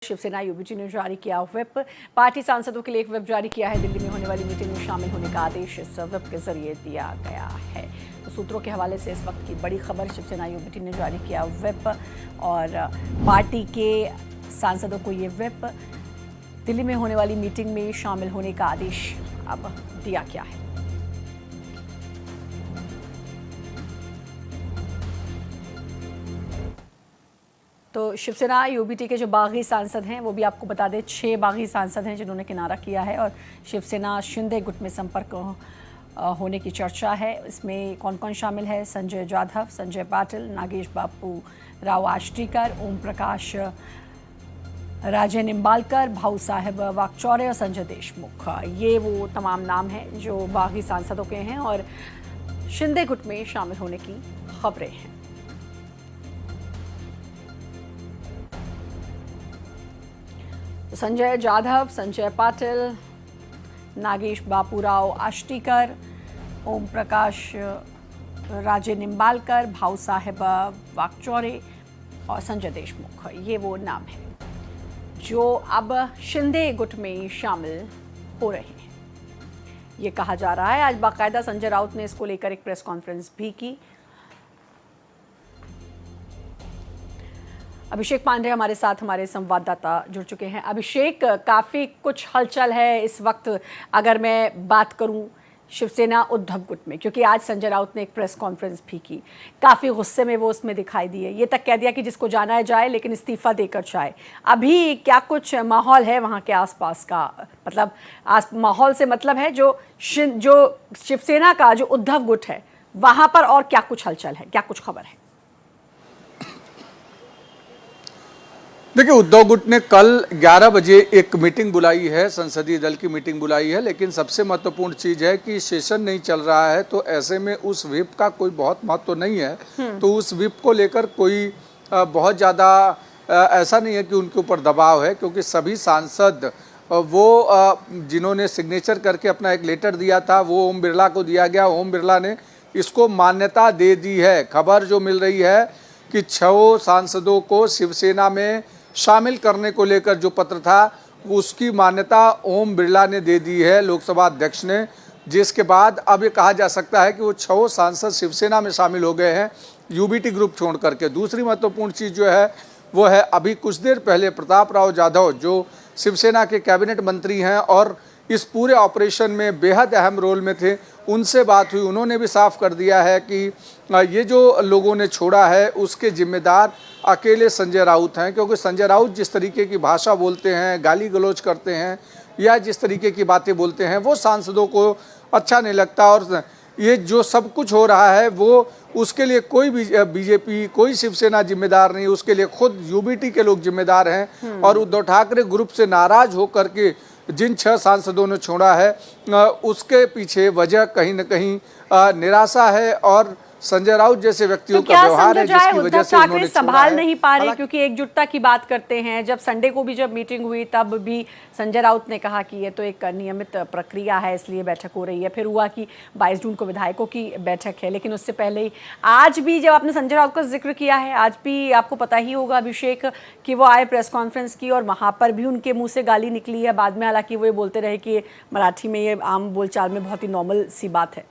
Shiv Sena UBT ने जारी किया व्हिप। पार्टी सांसदों के लिए एक व्हिप जारी किया है। दिल्ली में होने वाली मीटिंग में शामिल होने का आदेश इस व्हिप के जरिए दिया गया है। तो सूत्रों के हवाले से इस वक्त की बड़ी खबर, शिवसेना यूबीटी ने जारी किया व्हिप और पार्टी के सांसदों को ये व्हिप दिल्ली में होने वाली मीटिंग में शामिल होने का आदेश अब दिया गया है। तो शिवसेना यूबीटी के जो बागी सांसद हैं वो भी आपको बता दें, 6 बागी सांसद हैं जिन्होंने किनारा किया है और शिवसेना शिंदे गुट में संपर्क होने की चर्चा है। इसमें कौन कौन शामिल है? संजय जाधव, संजय पाटिल, नागेश बापू राव आष्टीकर, ओम प्रकाश राजे निम्बालकर, भाऊ साहेब वाकचौरे और संजय देशमुख। ये वो तमाम नाम हैं जो बागी सांसदों के हैं और शिंदे गुट में शामिल होने की खबरें हैं। संजय जाधव, संजय पाटिल, नागेश बापूराव आष्टीकर, ओम प्रकाश राजे निम्बालकर, भाऊ साहेब वाकचौरे और संजय देशमुख, ये वो नाम हैं जो अब शिंदे गुट में शामिल हो रहे हैं। ये कहा जा रहा है। आज बाकायदा संजय राउत ने इसको लेकर एक प्रेस कॉन्फ्रेंस भी की। अभिषेक पांडे हमारे साथ, हमारे संवाददाता जुड़ चुके हैं। अभिषेक, काफ़ी कुछ हलचल है इस वक्त अगर मैं बात करूं शिवसेना उद्धव गुट में, क्योंकि आज संजय राउत ने एक प्रेस कॉन्फ्रेंस भी की। काफ़ी गुस्से में वो उसमें दिखाई दिए, ये तक कह दिया कि जिसको जाना है जाए लेकिन इस्तीफा देकर जाए। अभी क्या कुछ माहौल है वहाँ के आसपास का? मतलब माहौल से मतलब है जो शिवसेना का जो उद्धव गुट है वहाँ पर, और क्या कुछ हलचल है, क्या कुछ खबर है? देखिए, उद्धव गुट ने कल 11 बजे एक मीटिंग बुलाई है, संसदीय दल की मीटिंग बुलाई है, लेकिन सबसे महत्वपूर्ण चीज़ है कि सेशन नहीं चल रहा है, तो ऐसे में उस व्हिप का कोई बहुत महत्व नहीं है। तो उस व्हिप को लेकर कोई बहुत ज़्यादा ऐसा नहीं है कि उनके ऊपर दबाव है, क्योंकि सभी सांसद वो जिन्होंने सिग्नेचर करके अपना एक लेटर दिया था वो ओम बिरला को दिया गया। ओम बिरला ने इसको मान्यता दे दी है। खबर जो मिल रही है कि 6 सांसदों को शिवसेना में शामिल करने को लेकर जो पत्र था उसकी मान्यता ओम बिरला ने दे दी है, लोकसभा अध्यक्ष ने, जिसके बाद अब ये कहा जा सकता है कि वो 6 सांसद शिवसेना में शामिल हो गए हैं यूबीटी ग्रुप छोड़ करके। दूसरी महत्वपूर्ण चीज़ जो है वो है, अभी कुछ देर पहले प्रताप राव जाधव जो शिवसेना के कैबिनेट मंत्री हैं और इस पूरे ऑपरेशन में बेहद अहम रोल में थे, उनसे बात हुई। उन्होंने भी साफ कर दिया है कि ये जो लोगों ने छोड़ा है उसके जिम्मेदार अकेले संजय राउत हैं, क्योंकि संजय राउत जिस तरीके की भाषा बोलते हैं, गाली गलौज करते हैं या जिस तरीके की बातें बोलते हैं वो सांसदों को अच्छा नहीं लगता। और ये जो सब कुछ हो रहा है वो उसके लिए कोई बीजेपी, कोई शिवसेना जिम्मेदार नहीं, उसके लिए खुद यूबीटी के लोग जिम्मेदार हैं। और उद्धव ठाकरे ग्रुप से नाराज होकर के जिन 6 सांसदों ने छोड़ा है उसके पीछे वजह कहीं न कहीं निराशा है और संजय राउत जैसे व्यक्तियों का व्यवहार है, जिसकी वजह से उन्होंने संभाल नहीं पा रहे, क्योंकि एकजुटता की बात करते हैं। जब संडे को भी जब मीटिंग हुई तब भी संजय राउत ने कहा कि ये तो एक नियमित प्रक्रिया है इसलिए बैठक हो रही है। फिर हुआ कि 22 जून को विधायकों की बैठक है, लेकिन उससे पहले ही आज भी जब आपने संजय राउत का जिक्र किया है, आज भी आपको पता ही होगा अभिषेक कि वो आए, प्रेस कॉन्फ्रेंस की और वहाँ पर भी उनके मुँह से गाली निकली है। बाद में हालांकि वो ये बोलते रहे कि मराठी में ये आम बोलचाल में बहुत ही नॉर्मल सी बात है।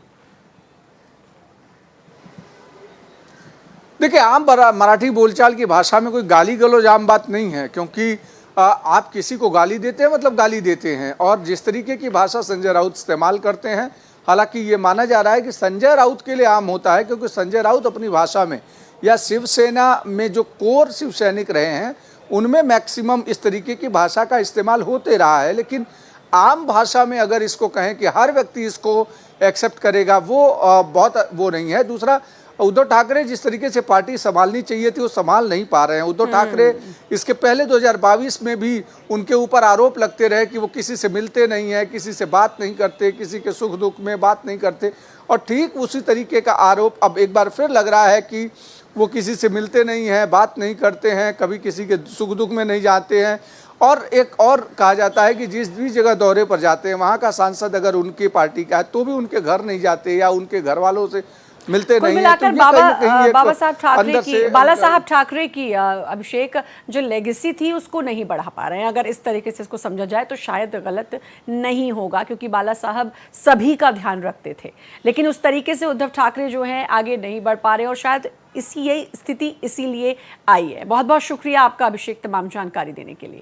देखिए, आम मराठी बोलचाल की भाषा में कोई गाली गलौज आम बात नहीं है, क्योंकि आप किसी को गाली देते हैं मतलब गाली देते हैं। और जिस तरीके की भाषा संजय राउत इस्तेमाल करते हैं, हालांकि ये माना जा रहा है कि संजय राउत के लिए आम होता है, क्योंकि संजय राउत अपनी भाषा में या शिवसेना में जो कोर शिव सैनिक रहे हैं उनमें मैक्सिमम इस तरीके की भाषा का इस्तेमाल होते रहा है। लेकिन आम भाषा में अगर इसको कहें कि हर व्यक्ति इसको एक्सेप्ट करेगा, वो बहुत वो नहीं है। दूसरा, उद्धव ठाकरे जिस तरीके से पार्टी संभालनी चाहिए थी वो संभाल नहीं पा रहे हैं। उद्धव ठाकरे इसके पहले 2022 में भी उनके ऊपर आरोप लगते रहे कि वो किसी से मिलते नहीं है, किसी से बात नहीं करते, किसी के सुख दुख में बात नहीं करते। और ठीक उसी तरीके का आरोप अब एक बार फिर लग रहा है कि वो किसी से मिलते नहीं हैं, बात नहीं करते हैं, कभी किसी के सुख दुख में नहीं जाते हैं। और एक और कहा जाता है कि जिस भी जगह दौरे पर जाते हैं वहाँ का सांसद अगर उनकी पार्टी का है तो भी उनके घर नहीं जाते या उनके घर वालों से मिलते कुल नहीं है। मिलाकर तो ये कहीं ना कहीं एक बाबा साहब ठाकरे अंदर की, से बाला साहब ठाकरे की अभिषेक जो लेगेसी थी उसको नहीं बढ़ा पा रहे हैं। अगर इस तरीके से इसको समझा जाए तो शायद गलत नहीं होगा, क्योंकि बाला साहब सभी का ध्यान रखते थे, लेकिन उस तरीके से उद्धव ठाकरे जो हैं आगे नहीं बढ़ पा रहे और शायद यही स्थिति इसीलिए आई है। बहुत बहुत शुक्रिया आपका अभिषेक तमाम जानकारी देने के लिए।